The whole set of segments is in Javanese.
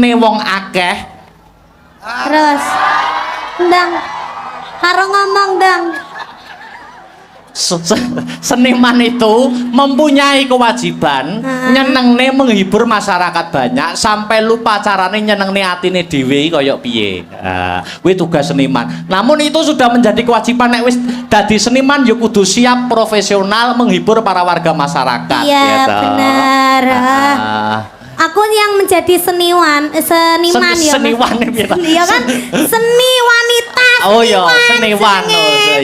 nyenengne wong akeh. Terus ndang karo ngomong ndang. Seniman itu mempunyai kewajiban nyenengne menghibur masyarakat banyak sampai lupa carane nyenengne atine dhewe kaya piye. Kuwi tugas seniman. Namun itu sudah menjadi kewajiban nek wis dadi seniman ya kudu siap profesional menghibur para warga masyarakat. Iya gitu. benar. Aku yang menjadi seniman ya. Seniwan Iya kan seni wanita. Oh iya, seniwan.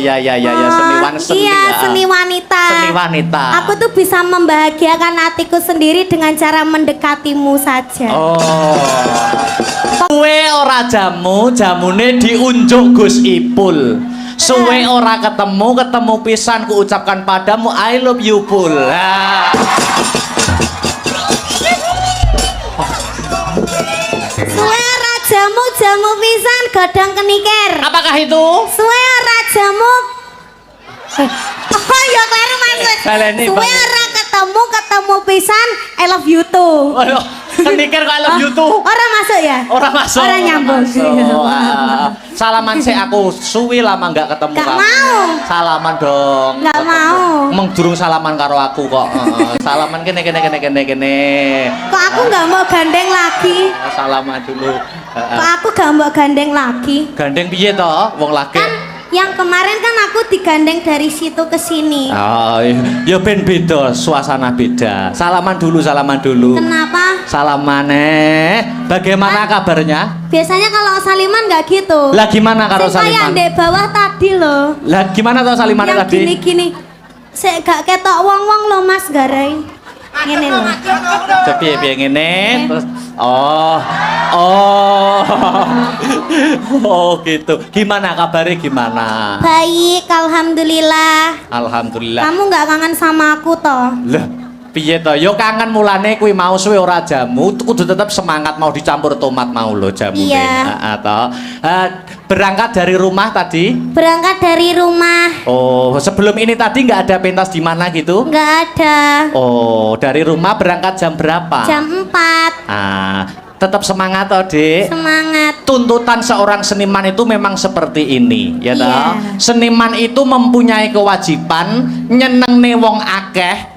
Ya seniwan seni. Iya, seni wanita. Seni wanita. Aku tuh bisa membahagiakan hatiku sendiri dengan cara mendekatimu saja. Oh. Suwe ora jamu, jamune diunjuk Gus Ipul. Suwe ora ketemu pisan ku ucapkan padamu I love you Pul. Suwe ora jamu pisan godhong kenikir. Apakah itu? Suwe ora jamu. Oh ya kleru maksud. Suwe ora ketemu pisan I love you too. Aduh, kenikir kok I love you too. Ora masuk ya? Ora masuk. Ora nyambung. Salaman sih aku suwi lama nggak ketemu Nggak kamu. mau. Salaman dong. Nggak mau. Emang durung salaman karo aku kok. Salaman kene. Kok aku nggak mau gandeng lagi? Salaman dulu. Kok aku nggak mau gandeng lagi? Gandeng piye toh? Wong lagi. Kan yang kemarin kan aku digandeng dari situ ke sini. Oh, ya ben beda, suasana beda. Salaman dulu. Kenapa? Salaman bagaimana kabarnya? Biasanya kalau saliman nggak gitu. Lah gimana karo Saya saliman? di bawah tadi loh. Lah gimana toh salimannya Yang tadi? gini-gini. Saya gak ketok wong-wong lo Mas Garai. Ngene loh. Piye ngene terus oh gitu. Gimana kabarnya gimana? Baik, alhamdulillah. Alhamdulillah. Kamu nggak kangen sama aku toh? Lah piye to? Yo kangen mulane kuwi mau suwe ora jamu, kudu tetep semangat mau dicampur tomat mau lo jamune. Iya. Berangkat dari rumah tadi? Berangkat dari rumah. Oh, sebelum ini tadi nggak ada pentas di mana gitu? Nggak ada. Oh, dari rumah berangkat jam berapa? Jam 4. Tetap semangat toh, Dik. Semangat. Tuntutan seorang seniman itu memang seperti ini, ya toh. Iya. Seniman itu mempunyai kewajiban nyenengne wong akeh.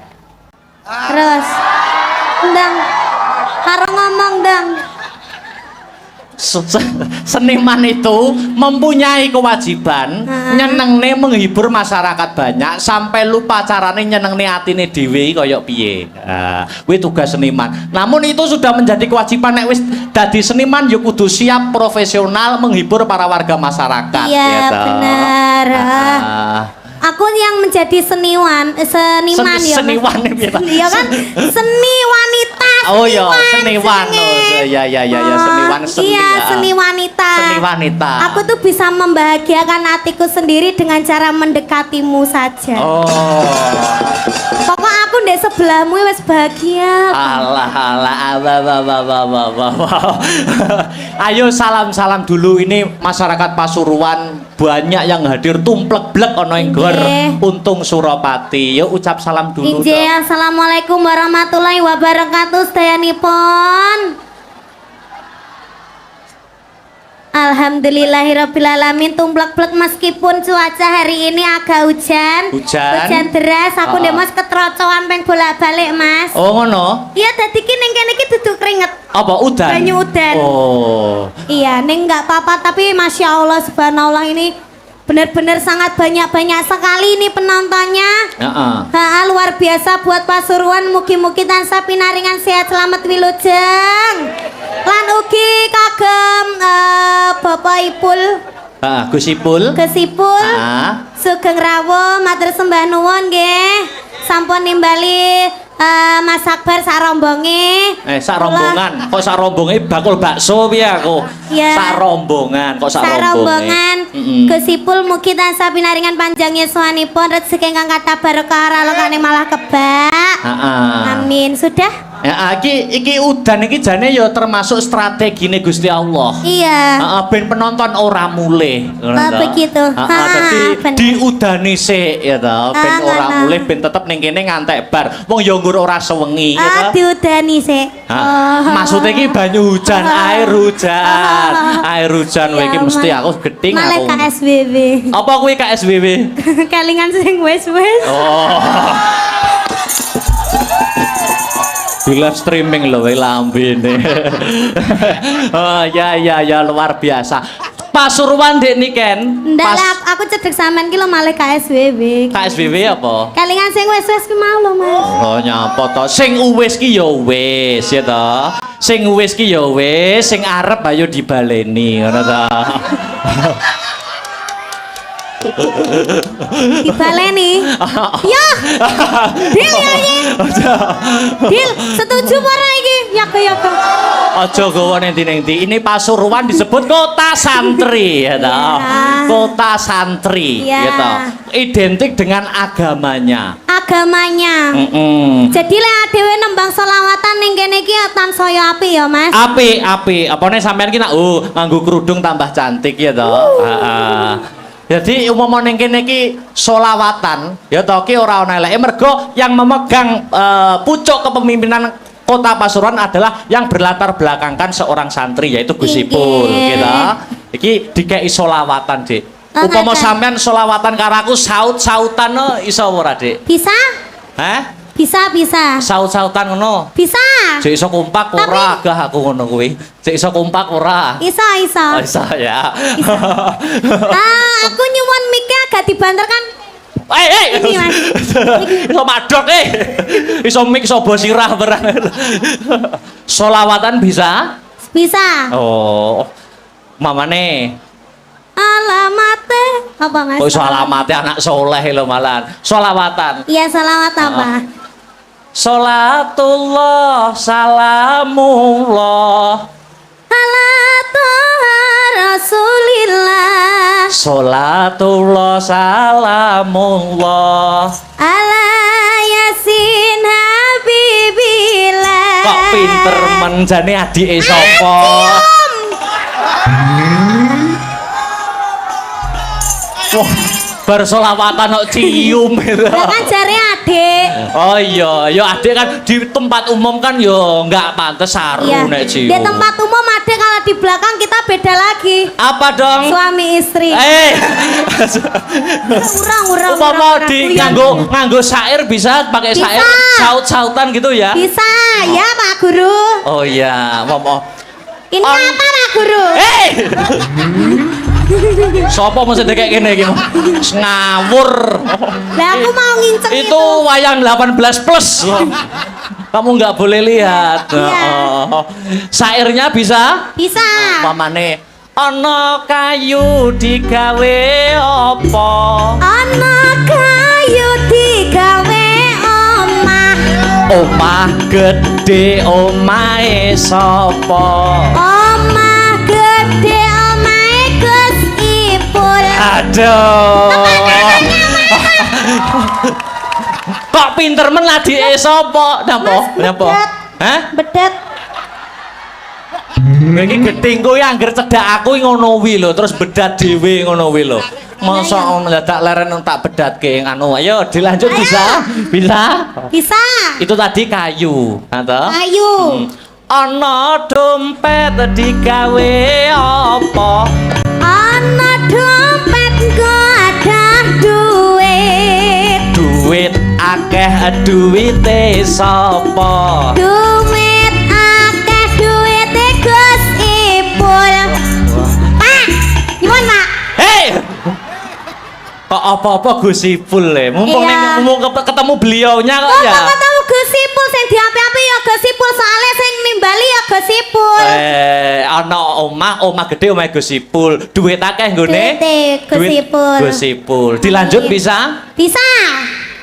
Terus ndang karo ngomong ndang. Seniman itu mempunyai kewajiban nyenengne menghibur masyarakat banyak sampai lupa carane nyenengne atine dhewe kaya piye. Kuwi tugas seniman. Namun itu sudah menjadi kewajiban nek wis dadi seniman ya kudu siap profesional menghibur para warga masyarakat. Iya gitu. benar. Aku yang menjadi seniman ya. Seniwan Iya kan seni wanita. Oh iya, seniwan. Ya seniwan seni. Iya, seni wanita. Seni wanita. Aku tuh bisa membahagiakan hatiku sendiri dengan cara mendekatimu saja. Oh. Pokoknya aku ndek sebelahmu wis bahagia. Alah. Ayo salam dulu ini masyarakat Pasuruan banyak yang hadir tumplek-blek ana ing gor Untung Suropati. Yuk ucap salam dulu. Injil, assalamualaikum warahmatullahi wabarakatuh sedayanipun. Alhamdulillahirrabbilalamin. Tumplek-blek meskipun cuaca hari ini agak hujan deras. Aku ndek Mas ketrocoan peng bolak-balik Mas. Oh ngono? Iya dadi ki ning kene iki duduk keringet. Apa udan? Banyu udan. Oh. Iya, ning enggak apa-apa tapi Masya Allah subhanallah ini benar-benar sangat banyak sekali ini penontonnya. Luar biasa buat Pasuruan. Mugi-mugi tansah pinaringan sehat selamat wilujeng. Lan ugi kagem Bapak Ipul. Gus Ipul. Sugeng rawuh matur sembah nuwun nggih. Sampun nimbali Mas Akbar sak rombonge. Sak rombongan. Kok sak rombonge bakul bakso piye aku? Sak rombongan. Kok sak rombongan. Gus Ipul mugi tansah pinaringan panjang yuswanipun rezeki ingkang kathah barokah ralokane malah kebak. Amin. Sudah? Ya, iki udan iki jane ya termasuk strategine Gusti Allah. Iya. Ben penonton ora mulih. Begitu. Dadi diudani sik ya ta, ben ora mulih ben tetep ning kene ngantek bar. Wong ya nggur ora sewengi ya ta. Diudani sik. Maksudnya iki banyu hujan, air hujan. Air hujan iki mesti aku geding aku. Malah KSBB. Apa kuwi KSBB? Kelingan sing wis-wis. Oh. Di live streaming loh lambene. Oh ya luar biasa. Pasuruan dek niken. Ndak lah, aku cedek sampean ki lho malah KSBB. KSBB apa? Kelingan sing wis-wis ki mau lho, Mas. Oh nyapa to. Sing uwis ki ya wis ya to. Sing uwis ki ya wis, sing arep ayo dibaleni ngono to. Dibaleni. Ya. Dil ya iki. Dil, setuju ora iki? Ya ya. Aja gawa nenti-nenti. Ini Pasuruan disebut kota santri ya toh. Kota santri ya toh. Identik dengan agamanya. Agamanya. Jadi lek dhewe nembang selawatan ning kene iki tansaya apik ya, Mas. Apik. Apane sampean ki nak nganggo kerudung tambah cantik ya toh. Heeh. Jadi umumnya ning kene iki solawatan ya toh ki ora ana eleke mergo yang memegang pucuk kepemimpinan Kota Pasuruan adalah yang berlatar belakangkan seorang santri yaitu Gus Ipul gitu. Iki dikei solawatan, Dik. Upama sampean solawatan karo aku saut-sautan no iso ora, Dik? Bisa? Hah? Bisa. Saut-sautan ngono. Bisa. Cek iso kompak ora gah aku ngono kuwi. Cek iso kompak ora. Iso. Oh, iso ya. Aku nyuwun mic-e agak dibanterkan. Ini Mas. Iso madhok iso mik iso bosirah barang. Solawatan bisa? Bisa. Oh. Mamane. Alamate apa Mas? Kok iso alamate anak soleh lho malan. Solawatan. Iya, salawat apa? Salatullah salamullah ala Rasulillah. Salatullah salamullah ala Yasin Habibillah. Kok pinter men jane adike sapa? Wah, bar selawatan kok cium gitu. Lah kan jare adik. Oh iya, ya adik kan di tempat umum kan yo enggak pantes saru nek cium. Di tempat umum adik, kalau di belakang kita beda lagi. Apa dong? Suami istri. Urang. Umpama di nganggo syair bisa pakai syair saut-sautan gitu ya? Bisa, ya Pak Guru. Oh iya, Ini apa Pak Guru? Sopo mesti kayak gini iki? Ngawur. Lah aku mau nginceng itu wayang 18 plus. Kamu nggak boleh lihat. Syairnya bisa? Bisa. Pamane ana kayu digawe apa? Ana kayu digawe omah. Omah gede omahe sapa? Omah gede omahe Gus Ipul. Aduh. Kok pinter men adike sapa? Napa? Hah? Bedet. Iki geting kuwi angger cedhak aku ngono wi lho, terus bedat dhewe ngono wi lho. Mosok mendadak leren tak bedatke anu. Ayo dilanjut bisa? Bisa? Bisa. Itu tadi kayu, ta? Kayu. Ana dompet digawe apa? Ana dompet nggo ada duit. Duit akeh duwite sapa? Duit akeh duwite Gus Ipul. Pak, nyuwun Pak. Hei! Kok apa-apa Gus Ipul le? Mumpung ketemu beliaunya kok ya. Kok ketemu Gus Ipul sing diapi-api ya Gus Ipul, soalnya sing nimbali ya Gus Ipul. Ana omah gede omah Gus Ipul. Duit akeh nggone? Gus Ipul. Gus Ipul. Dilanjut bisa? Bisa.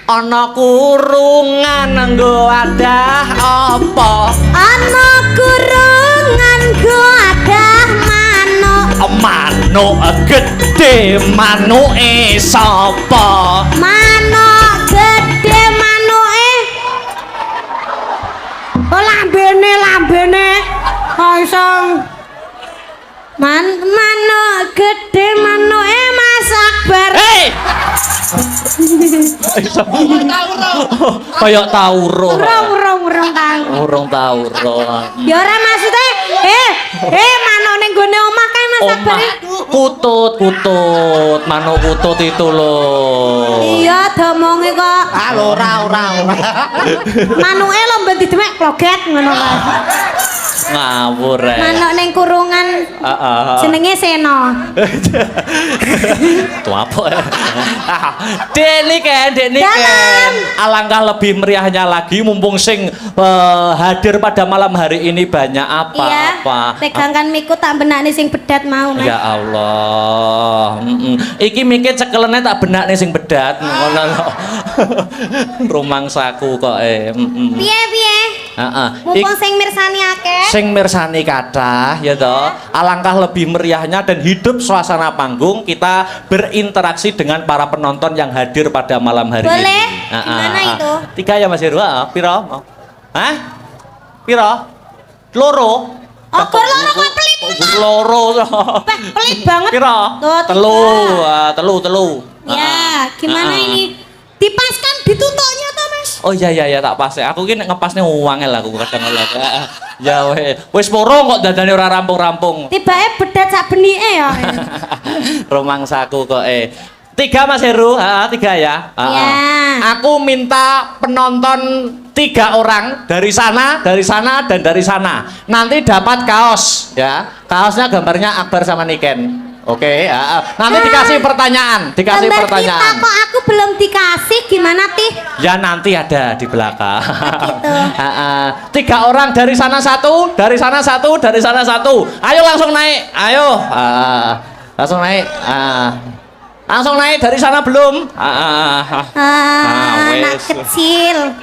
Ana kurungan nggo adah apa? Ana kurungan nggo adah manuk. Manuk gede manuke sapa? Manuk gede manuke. Olah lambene kosong. Manuk gede manuke Mas Akbar. Hei. Kayak tauro. Urung tahu. Urung. Ya ora maksude manuk ning gone omah kae Mas Akbar. Kutut, manuk kutut itu loh. Iya, domonge kok. Ah, ora. Manuke lho mbek didemek kloget ngono kae. Ngawur rek. Manuk ning kurungan. Jenenge Seno. Tuh apa ya? Dek Niken. Alangkah lebih meriahnya lagi mumpung sing hadir pada malam hari ini banyak apa? Iya. Pegangkan miku tak benakne sing bedat mau. Ya Allah. Iki mikir cekelene tak benakne sing bedat ngono lho. Rumangsaku kok Piye? Heeh. Mumpung sing mirsani akeh. Sing mirsani kathah ya toh. Alangkah lebih meriahnya dan hidup suasana panggung kita berinteraksi dengan para penonton yang hadir pada malam hari ini. Boleh? Gimana itu? 3 ya Mas Heru. Piro? Hah? Piro? Loro. Oh, loro kok pelit. Loro. Pelit banget. Piro? Telu. Telu. Ya, gimana ini? Dipaskan ditutoknya toh, Mas? Oh iya tak pas ya. Aku ki nek ngepasne wangel aku kadang kala. Ya wis poro kok dadane ora rampung-rampung. Tibake bedat sak benike ya. Rumangsaku kok 3 Mas Heru, 3 ya. Iya. Aku minta penonton 3 orang dari sana, dan dari sana. Nanti dapat kaos ya. Kaosnya gambarnya Akbar sama Niken. Oke, nanti dikasih pertanyaan, Kita kok aku belum dikasih gimana Tih? Ya nanti ada di belakang. Gitu. 3 orang dari sana 1, dari sana 1, dari sana 1. Ayo langsung naik, ayo. Langsung naik. Langsung naik dari sana belum? Anak kecil.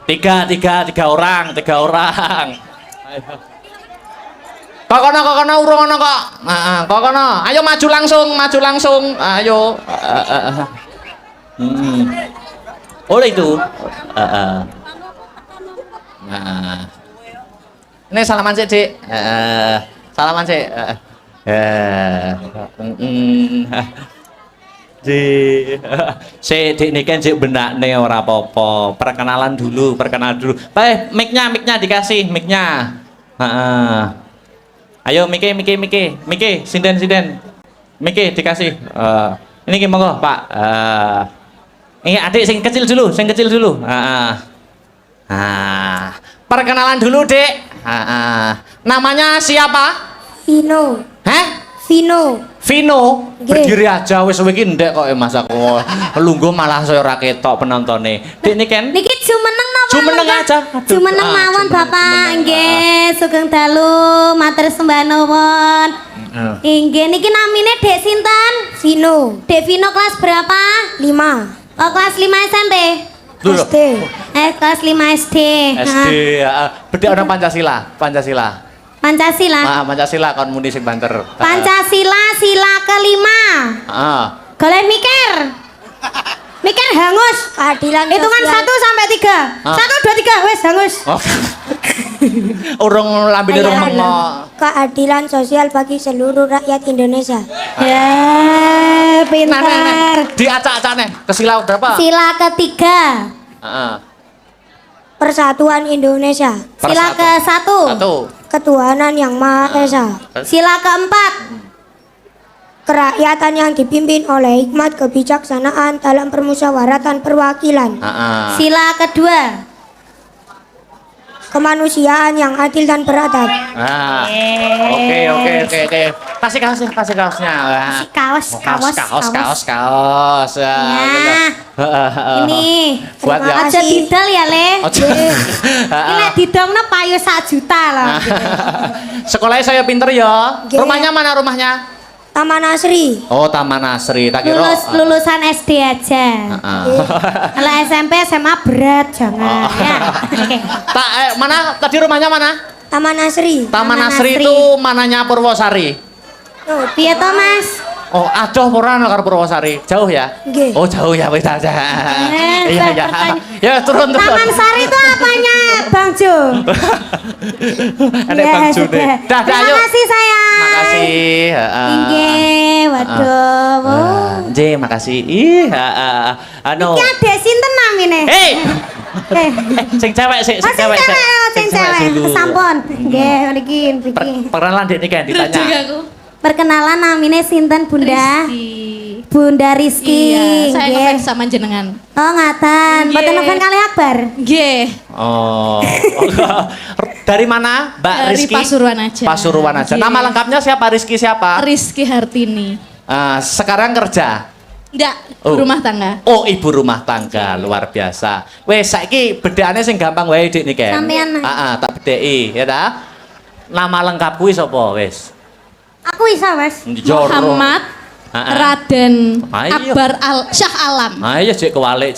3 orang. Ayo. Kok kono urung ono kok. Kok kono. Ayo maju langsung. Ayo. Oleh itu. Ini salaman sih, Dik. Salaman sih. Dik Niken sik benakne ora apa-apa. Perkenalan dulu. Mic-nya dikasih mic-nya. Ayo Miki, sinden. Miki dikasih. Ini gimana Pak? Ini adik sing kecil dulu. Perkenalan dulu Dek. Namanya siapa? Vino. Hah? Vino. Berdiri aja wis iki ndek kok Mas aku. Lungguh malah saya ora ketok penontonnya. Dek Niken. Niki jumeneng napa? Jumeneng aja. Jumeneng mawon Bapak. Nggih, sugeng dalu matur sembah nuwun. Nggih, niki namine Dek sinten? Vino. Dek Vino kelas berapa? 5. Oh, kelas 5 SMP. SD. Kelas 5 SD. SD. Bedhe ana Pancasila. Pancasila kon muni sing banter. Pancasila sila kelima. Goleh mikir hangus. Keadilan Hitungan sosial. 1 sampai 3. 1, 2, 3 wes hangus. Urung lambene urung mengo. Keadilan sosial bagi seluruh rakyat Indonesia. Ya, pintar. Diacak-acakne. Kesila berapa? Sila ketiga. Persatuan Indonesia. Sila ke-1. 1. Ketuhanan yang Maha Esa. Sila ke-4. Kerakyatan yang dipimpin oleh hikmat kebijaksanaan dalam permusyawaratan perwakilan. Sila kedua. Kemanusiaan yang adil dan beradab. Oke. Kasih kaosnya. Kaos. Ya. Ini buat ya. aja didol ya Le. Ini lek didongno payu 1 juta loh. Sekolahnya saya pinter ya. Oke. Rumahnya mana rumahnya? Taman Asri. Oh, Taman Asri. Tak kira. Lulusan SD aja. Kalau SMP SMA berat jangan ya. Oke. Mana tadi rumahnya mana? Taman Asri. Taman Taman Asri Asri. itu mananya Purwosari. Oh, Piye to Mas? Oh, adoh ora ana karo Purwosari. Jauh ya? Nggih. Oh, jauh ya wis aja. Iya, iya. Ya, turun. Taman Sari itu apanya, Bang Jo? Ada Bang June. sudah. Dah, Terima ayo. kasih sayang. Makasih. Inggih, waduh. Nggih, makasih. Ih, anu. Iki adek sinten namine? Hei, Eh, sing cewek sih, oh, sing cewek, sing cewek. dulu. Sampun. Nggih, niki niki. Perkenalan Dek niki ditanya. Perkenalan namine sinten, Bunda? Rizky. Bunda Rizky. Iya, saya nggih. ngefans sama jenengan. Oh, ngaten. Nggih. Mboten ngefans kali Akbar. Nggih. Oh. Dari mana, Mbak Dari Rizky? Pasuruan aja. Pasuruan aja. Nggih. Nama lengkapnya siapa? Rizky siapa? Rizky Hartini. Sekarang kerja. Enggak, Oh. rumah tangga. Oh, ibu rumah tangga, luar biasa. Wes saiki bedakane sing gampang wae Dik niki. Sampean. Tak bedheki, ya ta? Nama lengkap kuwi sapa wis? Aku isa, Mas. Joro. Muhammad Ah, ah. Raden Ayo. Akbar Syah Alam. Ayo cek kewalik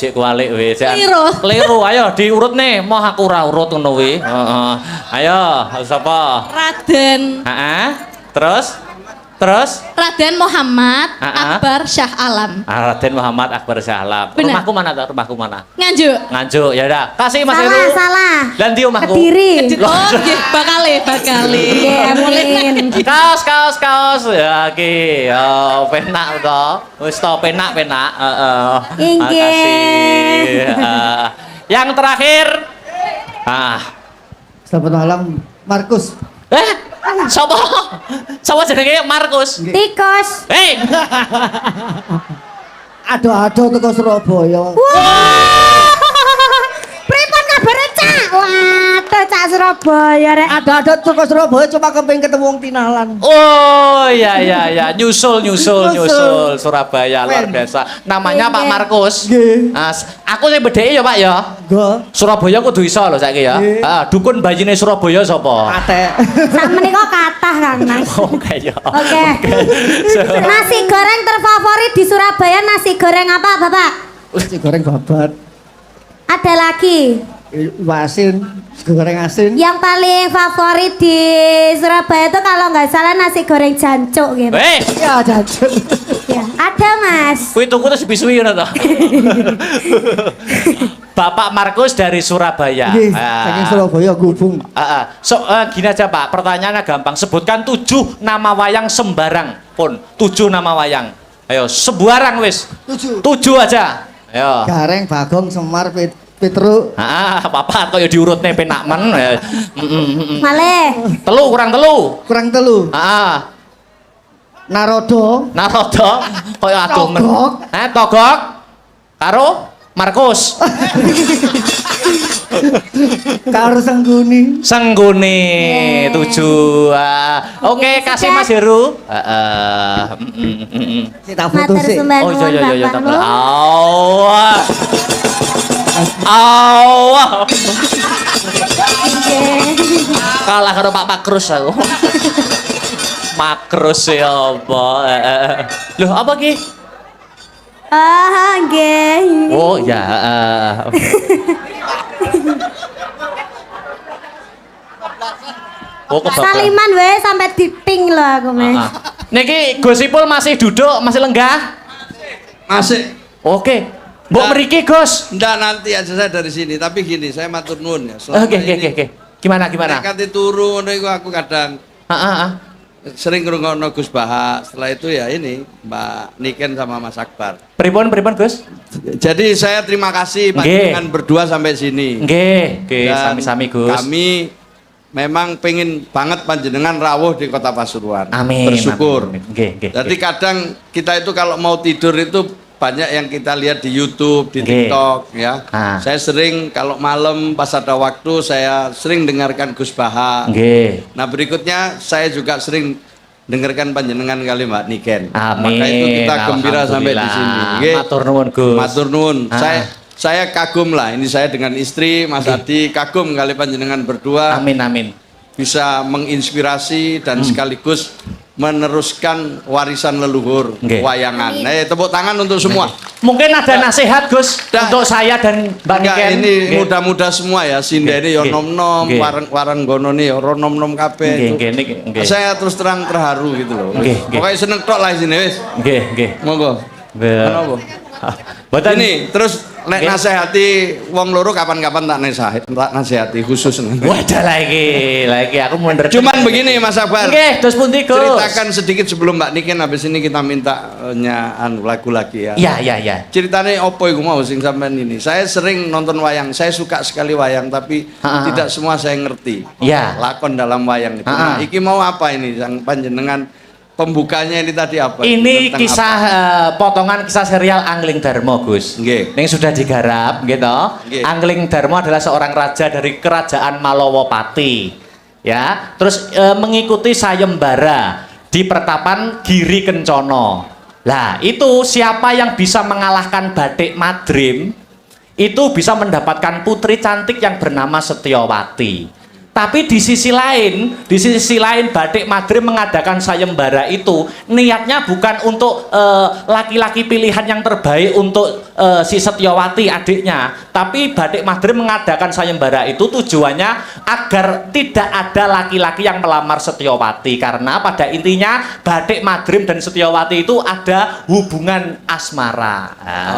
wis. Keliru. Keliru, ayo diurut nih. Mau aku ora urut ngono kuwi. Heeh. Ayo, sapa? Raden Heeh. Terus? Raden Muhammad Ah, ah. Akbar Syah Alam. Raden Muhammad Akbar Syahlam. Bener. Rumahku mana tak? Rumahku mana? Nganjuk. Nganjuk, ya udah. Kasih Mas Salah, Heru. salah. Dan di omahku. Kediri. Oh, nggih, bakale. Nggih, amin. Kaos. Ya ki, penak to. Wis to penak. Heeh. Inggih. Makasih. Yang terakhir. Selamat malam, Markus. Sapa jenenge Markus? Tikus. Hei, Aduh teko Surabaya. Pripun kabare, Cak? Waduh, Cak Surabaya rek. Ada teko Surabaya cuma kepengin ketemu wong tinalan. oh ya, nyusul Surabaya luar Wen. biasa. Namanya Pak Markus. Nggih. Aku sing bedheki ya Pak ya. Go. Surabaya kudu iso lho saiki ya. Nggih. Dukun bayine Surabaya sapa? Ate. Sak menika kathah Kang Mas. Oke ya. Oke. So- Nasi goreng terfavorit di Surabaya nasi goreng apa, Bapak? Nasi goreng babat. Ada lagi. Asin, goreng asin. Yang paling favorit di Surabaya itu kalau nggak salah nasi goreng jancuk gitu. Ya jajan. Ya, ada Mas. Kuwi tuku terus bisuwi ngono to. Bapak Markus dari Surabaya. Nggih, saking Surabaya gubung. Gini aja Pak, pertanyaannya gampang. Sebutkan 7 nama wayang sembarang pun. 7 nama wayang. Ayo, sembarang wis. 7. 7 aja. Ayo. Gareng, Bagong, Semar, Petruk. Papat kaya diurutne penak men. Malih. Telu kurang telu. Kurang telu. Narodo. Narodo kaya adoh men. Togok. Togok karo Markus. Karo Sengguni. Sengguni 7. Oke, Oke, kasih sudah. Mas Heru. Kita foto Matur sih. sembah Oh nuwun iya. Bapak Lu. Allah. Nggih. Kalah karo Pak Makrus aku. Makrus ya apa? Loh, apa ki? Nggih. Oh ya. Oh, kebablas. Saliman wae sampai diping lho aku Mas. Niki Gus Ipul masih duduk, masih lenggah? Masih. Oke. Mbok Nah. mriki, Gus. Enggak, nanti aja saya dari sini. Tapi gini, saya matur nuwun ya. Selama Oke. ini, Gimana? nek kate turu ngono iku aku kadang sering ngrungokno Gus Baha. Setelah itu ya ini Mbak Niken sama Mas Akbar. Pripun, Gus? Jadi saya terima kasih Nggih. panjenengan berdua sampai sini. Nggih, Dan sami-sami, Gus. Kami memang pengen banget panjenengan rawuh di Kota Pasuruan. Amin. Bersyukur. Amin. Nggih. Jadi kadang kita itu kalau mau tidur itu banyak yang kita lihat di YouTube, di Nggih. TikTok ya. Saya sering kalau malam pas ada waktu saya sering dengarkan Gus Baha. Nggih. Nah, berikutnya saya juga sering dengarkan panjenengan kali Mbak Niken. Amin. Maka itu kita gembira sampai di sini. Nggih. Matur nuwun, Gus. Matur nuwun. Ah. Saya kagum lah. Ini saya dengan istri Mas Adi kagum kali panjenengan berdua Amin. bisa menginspirasi dan sekaligus meneruskan warisan leluhur Nggih. wayangan. Tepuk tangan untuk semua. Mungkin ada nasihat Gus Dah. untuk saya dan Mbak Enggak, Niken. ini Nggih. muda-muda semua ya, sindene yo Nggih. nom-nom, Nggih. warang gono nih yo nom-nom kabeh. Nggih, nggih, nggih. Saya terus terang terharu gitu loh. Nggih, nggih. Pokoknya seneng tok lah sini wis. Nggih, nggih. Monggo. Nggih. Kenapa? Mboten Ini terus nek Nggih. nasihati wong loro kapan-kapan tak nasihati khusus. wadah lagi aku mundur. Cuman begini Mas Akbar. Nggih, terus pundi Gus? Ceritakan sedikit sebelum Mbak Niken, habis ini kita minta lagu lagi ya. Ya. Ceritanya opo iku mau sing sampean ini. Saya sering nonton wayang, saya suka sekali wayang tapi tidak semua saya ngerti. Ya. Lakon dalam wayang itu. Nah, iki mau apa ini yang panjenengan pembukanya ini tadi apa? Ini Tentang kisah apa? potongan kisah serial Angling Darmo, Gus. Nggih. Yang sudah digarap, gitu. Nggih. Angling Darmo adalah seorang raja dari kerajaan Malowopati. Ya, terus mengikuti sayembara di pertapan Giri Kencono. Lah, itu siapa yang bisa mengalahkan Batik Madrim itu bisa mendapatkan putri cantik yang bernama Setyowati. Tapi di sisi lain Batik Madrim mengadakan sayembara itu niatnya bukan untuk laki-laki pilihan yang terbaik untuk si Setyowati adiknya, tapi Batik Madrim mengadakan sayembara itu tujuannya agar tidak ada laki-laki yang melamar Setyowati, karena pada intinya Batik Madrim dan Setyowati itu ada hubungan asmara.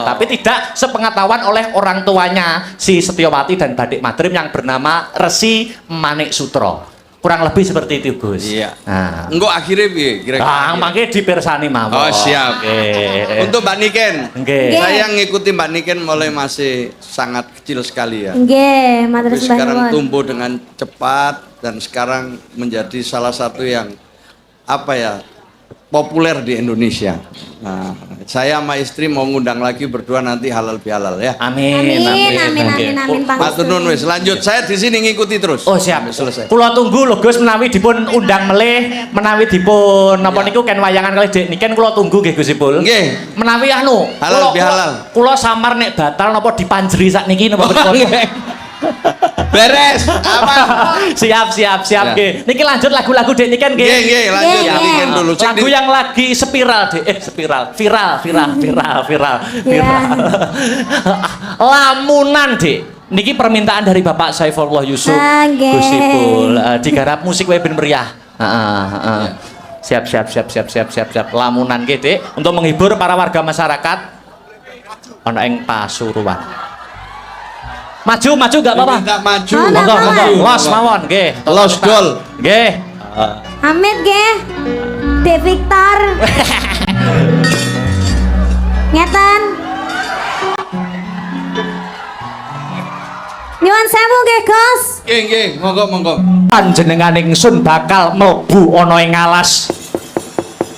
Tapi tidak sepengetahuan oleh orang tuanya si Setyowati dan Batik Madrim yang bernama Resi Manik Sutro. Kurang lebih seperti itu, Gus. Iya. Nah. Engko akhirnya piye kira-kira? Mangke dipirsani mawon. Oh, siap. Nggih. Untuk Mbak Niken. Nggih. Saya ngikuti Mbak Niken mulai masih sangat kecil sekali ya. Nggih, matur Tapi sembah sekarang nuwun. tumbuh dengan cepat dan sekarang menjadi salah satu yang populer di Indonesia. Nah, saya sama istri mau ngundang lagi berdua nanti halal bihalal ya. Amin. Amin, Pak. Matur nuwun wis. Lanjut, saya di sini ngikuti terus. Oh, siap. Sampai selesai. Kula tunggu lho Gus, menawi dipun undang melih, menawi dipun napa Ya. niku ken wayangan kali Dek Niken kula tunggu nggih Gus Ipul. Nggih. Menawi anu, Halal bihalal. Kula samar nek batal napa dipanjeri sakniki napa betul. Beres. Apa? Siap Ya. nggih. Niki lanjut lagu-lagu Dek Niken nggih. Nggih, lanjut Nggih, Mbak nggih. Niken dulu. Cek Lagu di- yang lagi spiral Dek, viral. Lamunan Dek. Niki permintaan dari Bapak Saifullah Yusuf. Nggih. Gus Ipul digarap musik wae ben meriah. Heeh. Siap. Lamunan nggih Dek untuk menghibur para warga masyarakat ana ing Pasuruan. Maju gak apa-apa. Minta maju. Oh, Monggo, apa-apa. monggo. Los mawon nggih. Los gol. Nggih. Amit nggih. Dek Victor. Ngeten. Nyuwun sewu nggih, Gus. Nggih, monggo. Panjenengan ingsun bakal mlebu ana ing alas.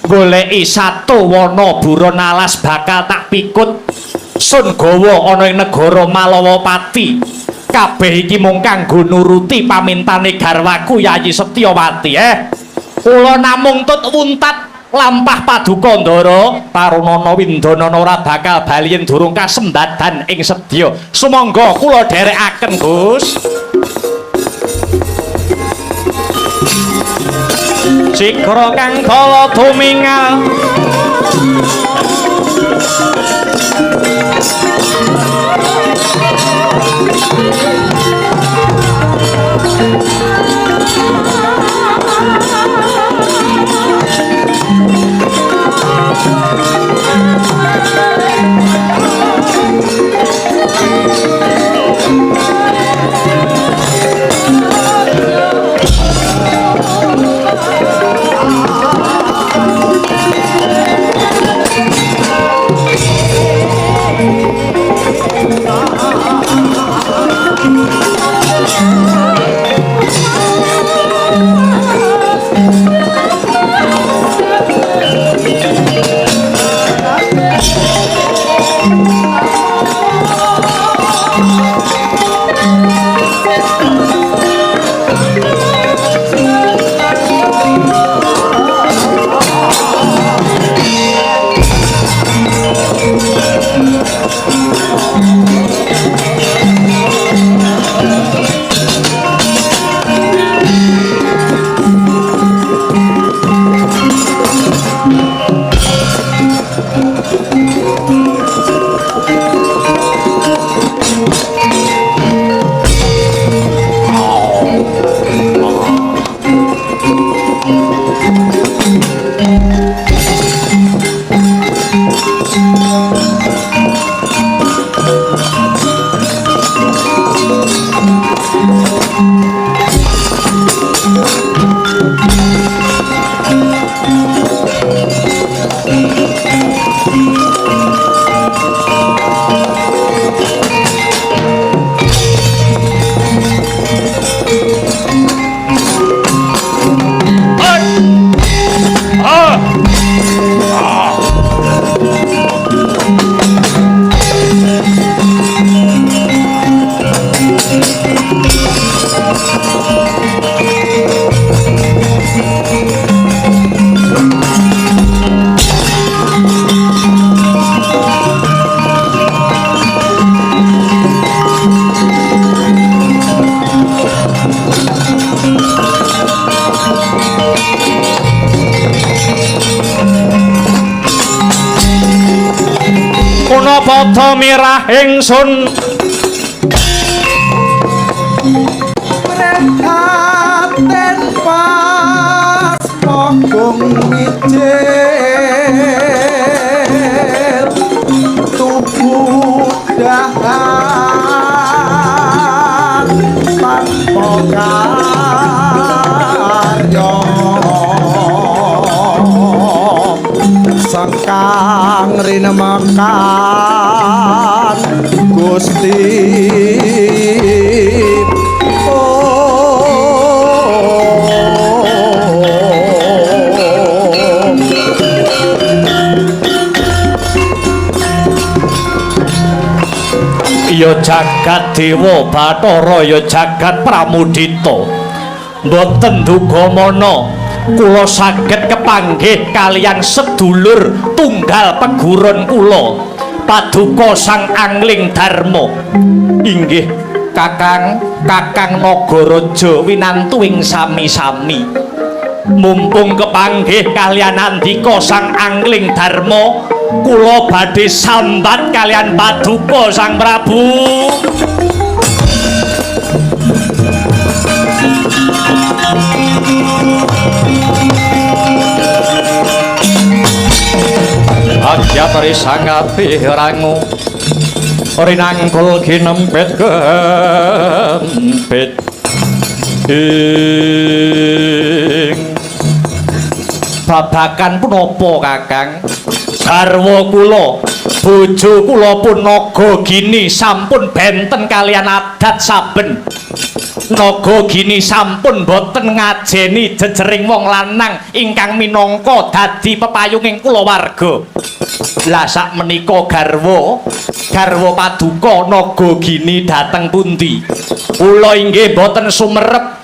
Goleki satu wana buron alas bakal tak pikut. Sun gawa ana ing negara Malowopati. Kabeh iki mung kanggo nuruti pamintane garwaku Yayi Setyowati. Kula namung tut wuntat lampah paduka ndara Tarunana Windanana ora bakal bali yen durung kasembadan ing sedya. Sumangga kula dherekaken, Gus. Sikra kang kala tumingal pamirah ingsun Aten pas pokong mijil tubuh dahan tanpa karya sangkang rinemakan Gusti ya jagat dewa Bathara ya jagat pramudita mboten dugamana kula saged kepanggih kaliyan sedulur tunggal pegurun kula Paduka Sang Angling Darma inggih Kakang Nagaraja winantuing sami-sami mumpung kepanggih kaliyan andika Sang Angling Darma kula badhe sambat kalian Paduka Sang Prabu. Agyatari sangapi rangu rinangkul ginempet kempit babakan punapa Kakang garwa kula bojo kula pun Nagagini sampun benten kalian adat saben Nagagini sampun boten ngajeni jejering wong lanang ingkang minangka dadi pepayunging kulawarga lah sak menika garwa Paduka Nagagini dateng pundi kula inggih boten sumerep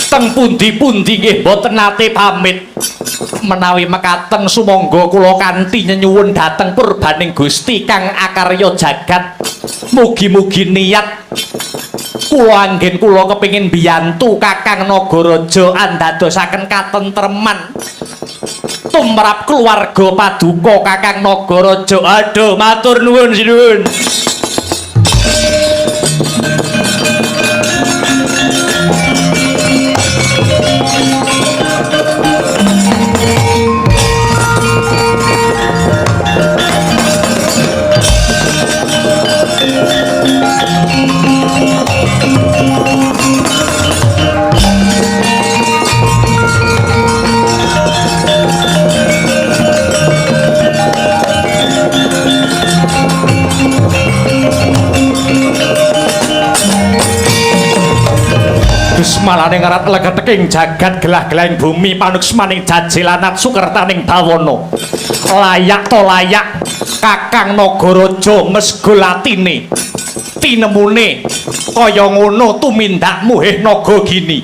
teng pundi-pundi nggih boten nate pamit menawi mekaten sumangga kula kanthi nyuwun dhateng purbaning Gusti kang akarya jagat mugi-mugi niat kula anggen kula kepingin biyantu Kakang Nagaraja andadosaken katentreman tumrap keluarga Paduka Kakang Nagaraja. Aduh matur nuwun sinuwun. Malane ngarat legeteking jagat gelah-gelahing bumi panuksmaning jajelanat sukertaning bawana layak to layak Kakang Nagaraja mesgul atine tinemune kaya ngono tumindakmu heh Nagagini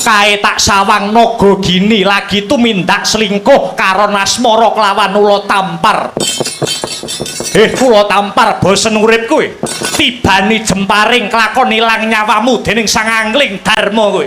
kae tak sawang Nagagini lagi tumindak selingkuh karo Nasmara kelawan Ula Tampar. Kula Tampar bosen urip kowe. Tibani jemparing kelakon ilang nyawamu dening Sang Angling Darma kowe.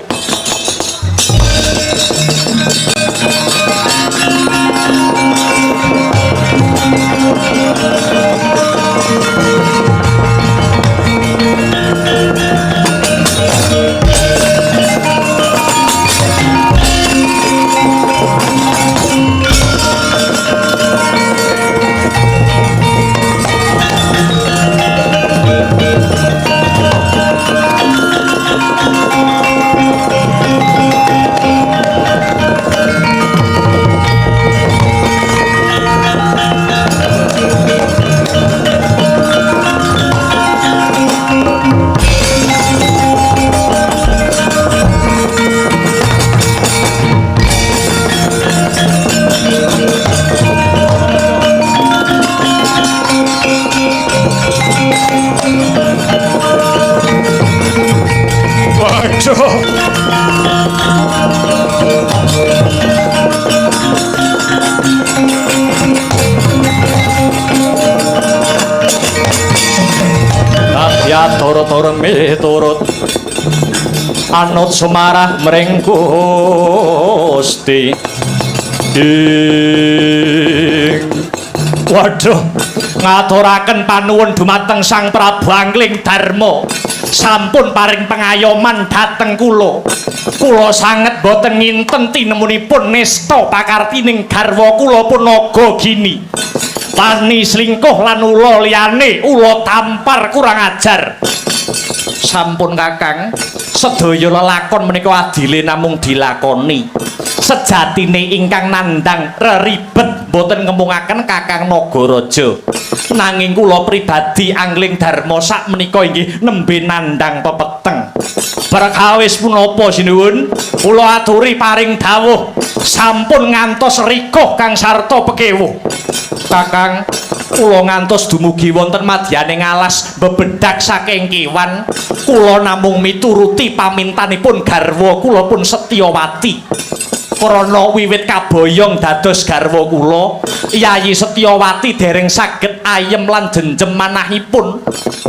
Turut miturut anut sumarah mring Gusti Waduh, ngaturaken panuwun dumateng Sang Prabu Angling Darma. Sampun paring pengayoman dhateng kula. Kula sanget boten nginten tinemunipun nesta pakartining garwa kula pun naga gini. Wani slingkuh lan ula liyane, ula tampar kurang ajar. Sampun Kakang, sedaya lelakon menika adile namung dilakoni. Sejatine ingkang nandhang reribet boten ngemungaken Kakang Nagaraja. Nanging kula pribadi Angling Darma sak menika inggih nembe nandhang pepeteng. Perkawis punapa sinuwun? Kula aturi paring dawuh sampun ngantos rikuh kang sarta pekewuh. Kakang, kula ngantos dumugi wonten madyaning alas bebedak saking kewan. Kula namung mituruti pamintanipun garwa kula pun Setyawati. Krana wiwit kaboyong dados garwa kula, Yayi Setyawati dereng saged ayem lan jenjem manahipun.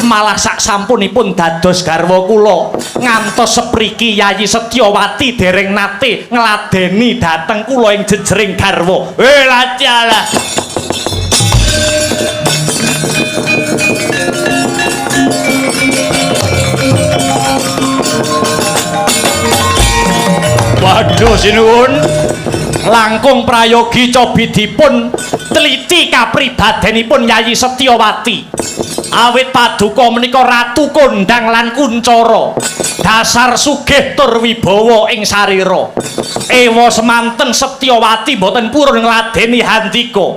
Malah sak sampunipun dados garwa kula, ngantos sepriki Yayi Setyawati dereng nate ngladeni dhateng kula ing jejering garwa. Lajalah. Waduh sinuwun, langkung prayogi cobidipun teliti kapribadenipun Yayi Setyawati. Awit paduka menika ratu kondang lan kuncara, dasar sugih tur wibawa ing sarira. Ewa semanten Setyawati boten purun ngladeni handika.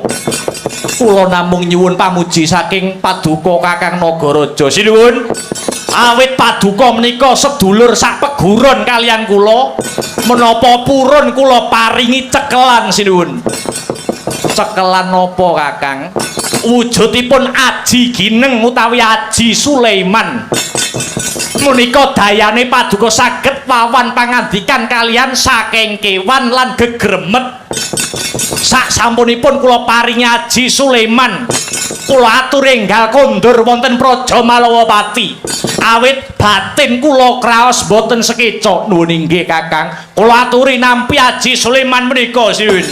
Kula namung nyuwun pamuji saking paduka Kakang Nagaraja sinuwun. Awit paduka menika sedulur sak peguron kalian kula, menapa purun kula paringi cekelan sinuwun. Cekelan napa Kakang? Wujudipun Aji Gineng utawi Aji Sulaiman. Menika dayane paduka saged wawan pangandikan kalian saking kewan lan gegremet. Sak sampunipun kula paringi Aji Sulaiman, kula atur enggal kondur wonten Praja Malawapati. Awit batin kula kraos boten sekeca. Nuwun inggih Kakang, kula aturi nampi Aji Sulaiman menika sinuwun.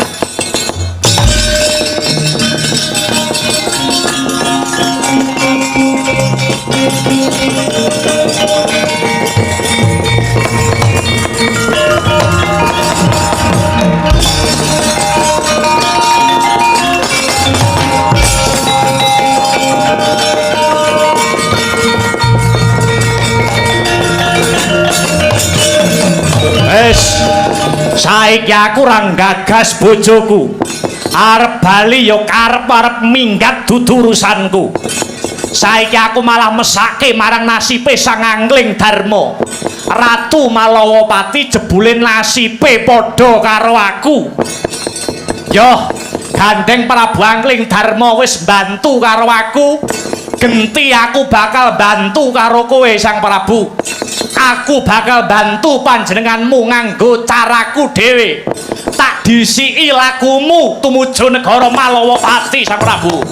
Saiki aku ora gagas bojoku. Arep bali ya karep-arep minggat dudu urusanku. Saiki aku malah mesake marang nasibe Sang Angling Darma. Ratu Malawapati jebule nasibe padha karo aku. Yo, gandeng Prabu Angling Darma wis bantu karo aku. Genti aku bakal bantu karo kowe Sang Prabu. Aku bakal bantu panjenenganmu nganggo caraku dhewe. Tak disiki lakumu tumuju negara Malawapati Sang Prabu.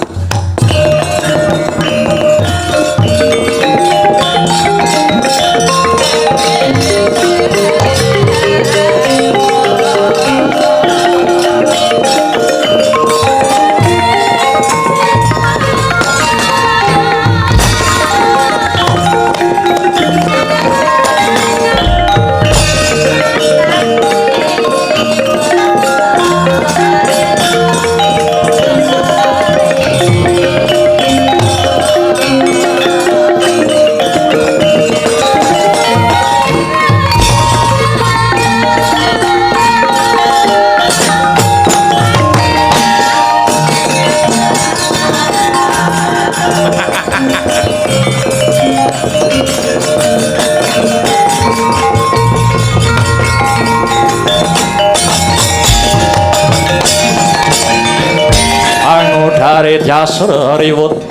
Dari jasra riwut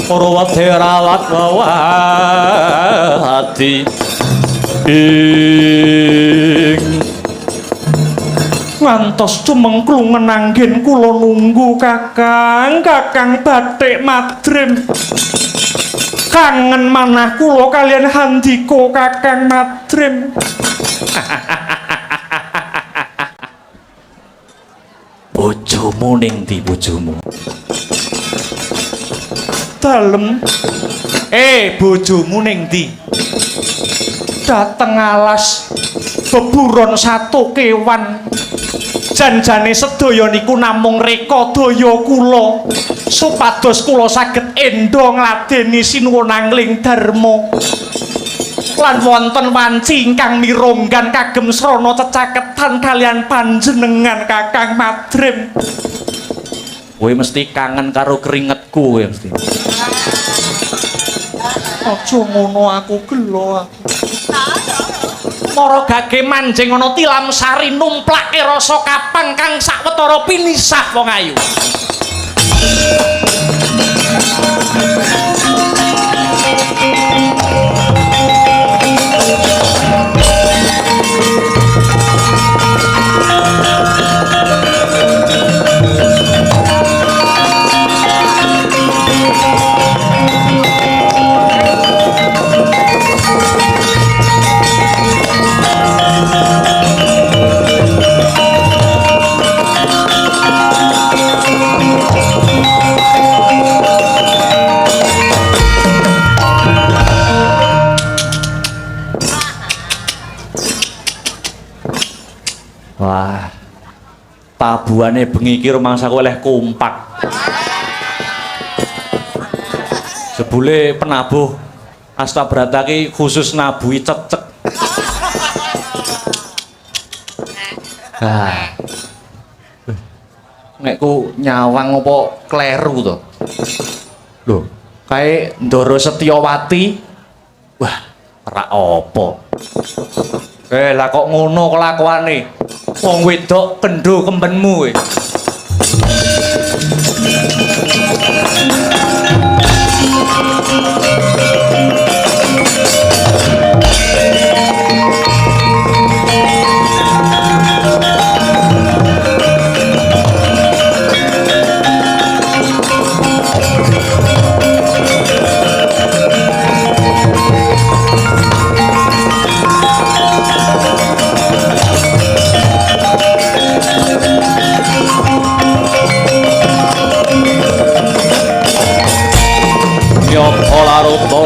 Purwati rawat wawati ing ngantos cumengklung ngenanggen kula nunggu Kakang bathik madrim kangen manah kula kalian handika Kakang madrim. Bojomu ning ndi bojomu? dalem. Bojomu ning ndi? Dateng alas beburon satu kewan. Janjane sedaya niku namung reka daya kula supados kula saged endha ngladeni sinuwun angling dharma. Lan wonten wanci ingkang mironggan kagem srana cecaketan kalian panjenengan Kakang Madrim. Kowe mesti kangen karo keringetku kowe mesti. Aja ngono aku gelo aku. Mara gage manjing ana tilam sari numplake rasa kapang kang sawetara pinisah wong ayu. Wah, tabuhane bengi iki rumangsaku oleh kompak. Jebule penabuh Astabrata ki khusus nabuhi cecek. Nek ku nyawang apa kleru to? Lho, kae Ndara Setyawati. Wah, ora apa. Lah kok ngono kelakuane? Wong wedok kendho kembenmu kowe.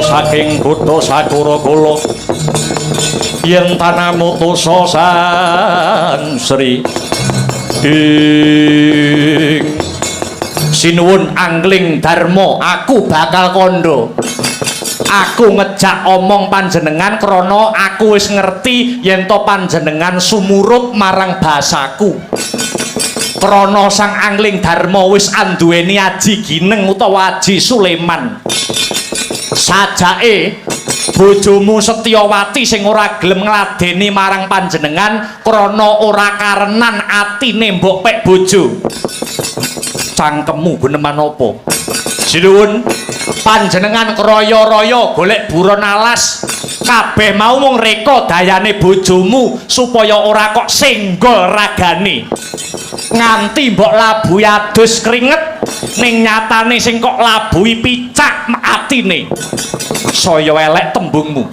Saking Buddha Sakura Kula yen tanamutusa sansri sinuwun angling dharma aku bakal kandha. Aku ngejak omong panjenengan krana aku wis ngerti yen to panjenengan sumurut marang basaku. Krana sang angling dharma wis anduweni aji gineng utawa aji Suleman. Sajake bojomu Setyawati sing ora gelem ngladeni marang panjenengan krana ora karenan atine mbok pek bojo. Cangkemmu guneman apa? Sinuwun panjenengan kroyo-royo golek buron alas. Kabeh mau mung reka dayane bojomu supaya ora kok senggol ragane. Nganti mbok labuhi adus keringet ning nyatane sing kok labuhi picak atine. Saya elek tembungmu.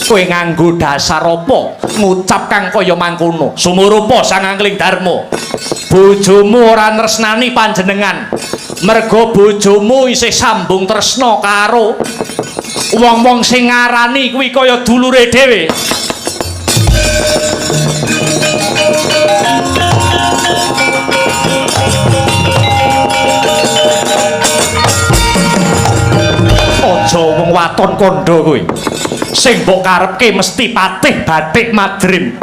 Kowe nganggo dasar apa ngucap kang kaya mangkono? Sumurupa sang angling dharma. Bojomu ora tresnani panjenengan. Merga bojomu isih sambung tresna karo wong-wong sing ngarani kuwi kaya dulure dhewe. Aja wong waton kandha kowe. Sing mbok karepke mesti patih Bathik Madrim.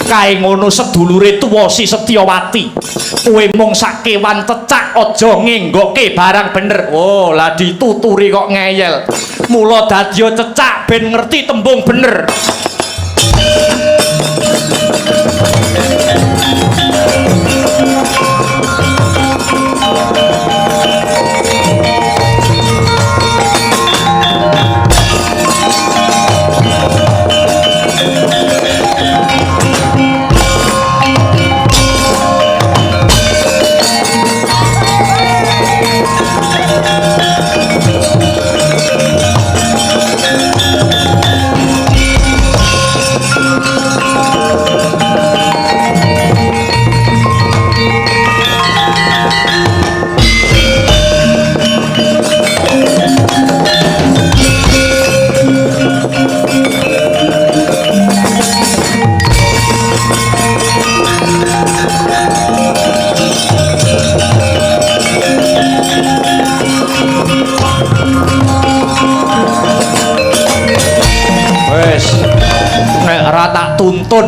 Kae ngono sedulure tuwa si Setyawati. Kowe mung sak kewan cecak aja ngenggokke barang bener. Oh, lah dituturi kok ngeyel. Mula dadi cecak ben ngerti tembung bener.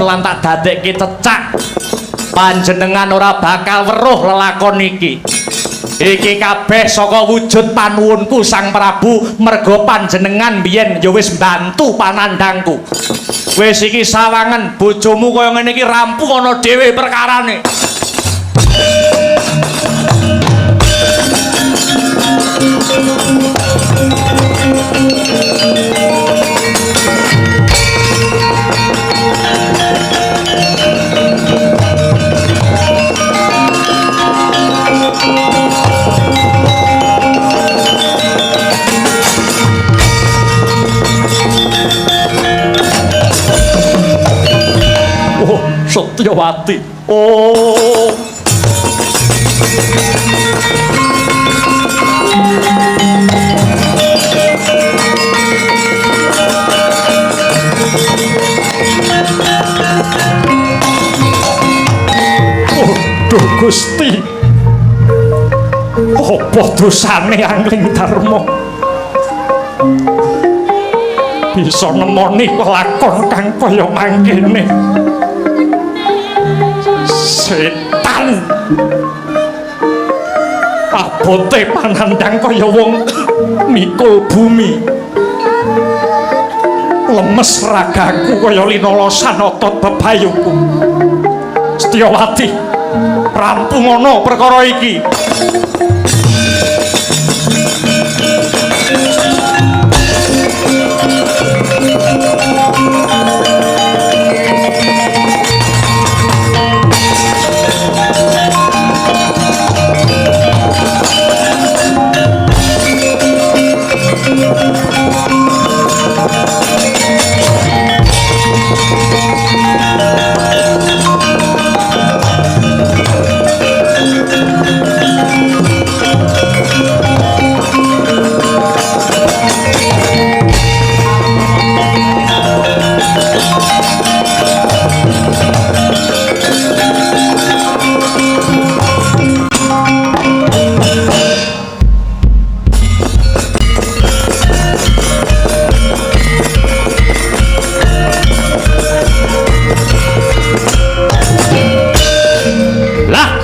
lan tak dadekke cecak. Panjenengan ora bakal weruh lelakon iki. Iki kabeh saka wujud panuwunku Sang Prabu, merga panjenengan biyen ya wis mbantu panandangku. Wis iki sawangen bojomu kaya ngene iki rampung ana dhewe perkarane. Setyawati. Oh. Duh Gusti. Apa dosane Angling Darma? Bisa nemoni kelakon kang kaya mangkene. Setan abote panandang kaya wong mikul bumi, lemes ragaku kaya linolosan otot bebayuku. Setyawati, rampung ana perkara iki.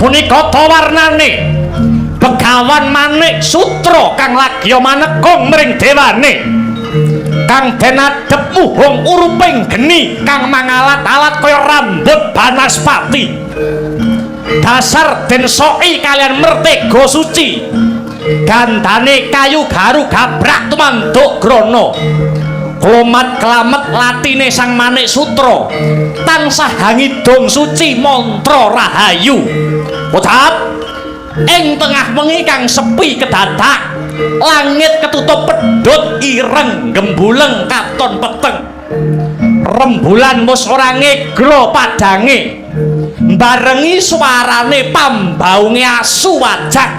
Punika tawarnane Begawan Manik Sutra kang lagya manekung mring dewane, kang den adhep muhung uruping geni, kang mangalat-alat kaya rambut Banaspati. Dasar den soki kalian mertega suci, gandane kayu garu gabrak tumanduk grana. Klomat kelamet latine Sang Manik Sutra, tansah hangidung suci mantra rahayu. Ucap ing tengah wengi kang sepi kedadak, langit ketutup pedhot ireng gembuleng katon peteng. Rembulan mus ora ngegro padange, barengi suarane pambaunge asu wajak.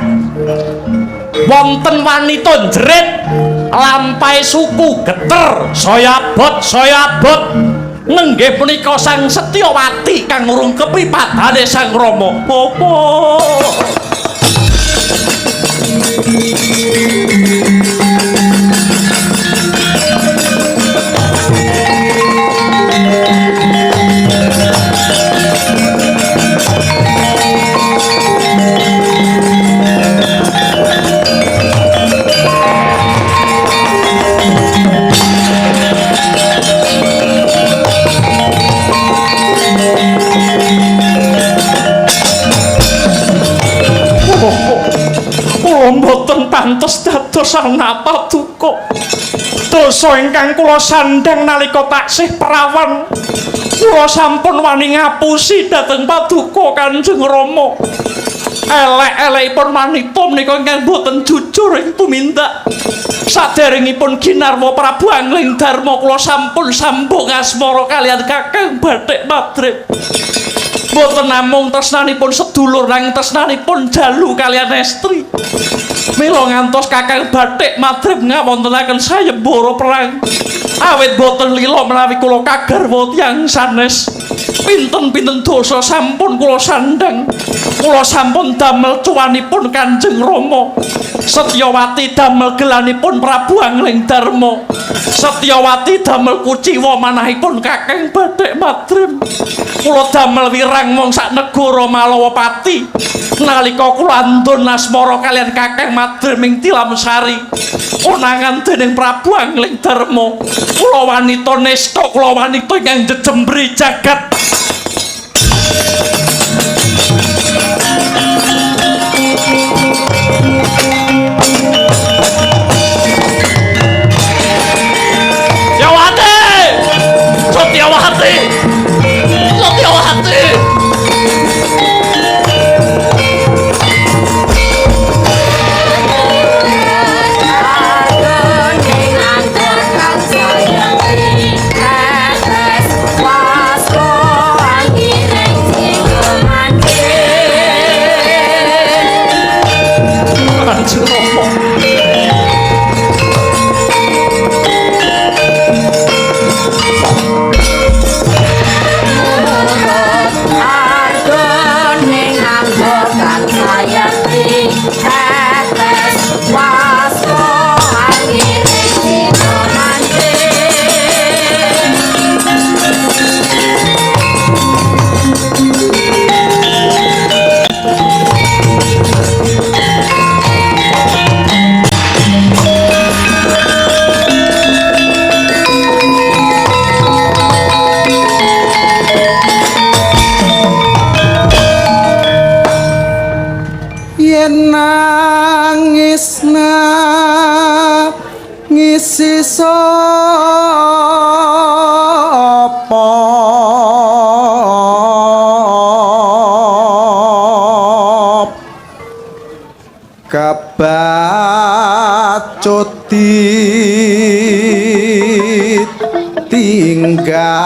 Wonten wanita jerit lampai suku geter saya abot nenggih punika Sang Setyawati kang ngrungkepi padane Sang Rama. Apa mboten pantes dados anak paduka. Dosa ingkang kula sandhang nalika taksih prawan, kula sampun wani ngapusi dhateng paduka Kanjeng Rama. Elek-elekipun wanita menika ingkang boten jujur ing tumindak. Saderengipun ginarwa Prabu Angling Darma, kula sampun sambung asmara kaliyan Kakang Bathik Madrip. Boten namung tresnanipun sedulur, nanging tresnanipun jalu kaliyan estri. Mila ngantos Kakang Bathik Madrip ngawontenaken sayembara perang, awit boten lila menawi kula kagarwa tiyang sanes. Pinten-pinten dosa sampun kula sandhang. Kula sampun damel cuwanipun Kanjeng Rama. Setyawati damel gelanipun Prabu Angling Darma. Setyawati damel kuciwa manahipun Kakang Badhek Madrim. Kula damel wirang wong sak negara Malawapati. Nalika kula andun asmara kalian Kakang Madrim ing Tilamsari. Konangan dening Prabu Angling Darma. Kula wanita nesta, kula wanita ingkang jejembri jagat. Satyawati! Satyawati! ngisi sapa kabacut tinggal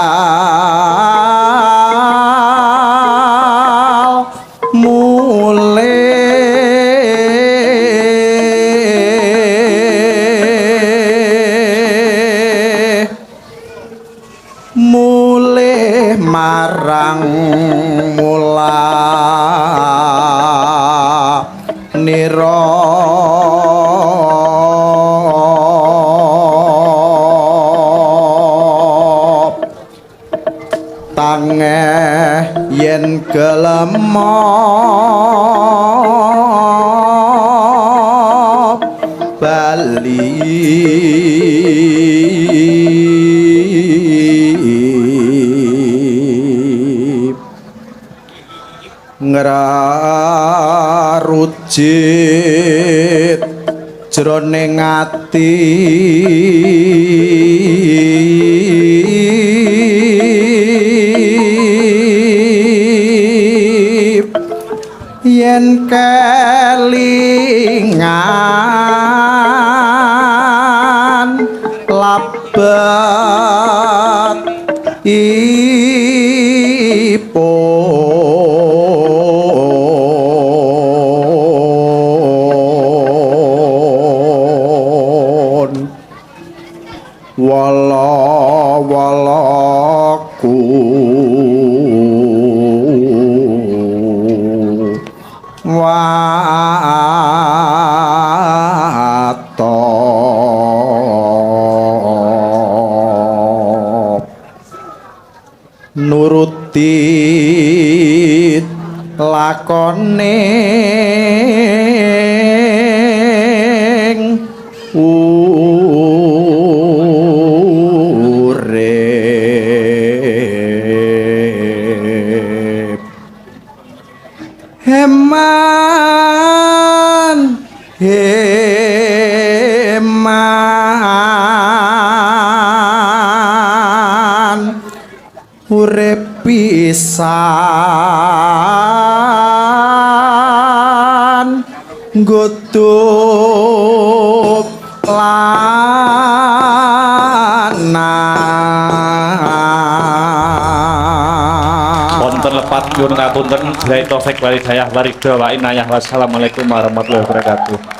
mulih marang mula nira tangeh yen kelemop bali ngrarujit jroning ati yen kelingan labet ipun wala-walaku watop nuruti lakoning urip heman urip pisan nggodhog lanang wonten lepat nyuwun ngapunten Dai Taufik Walhidayah Warida wa inayah wassalamualaikum warahmatullahi wabarakatuh.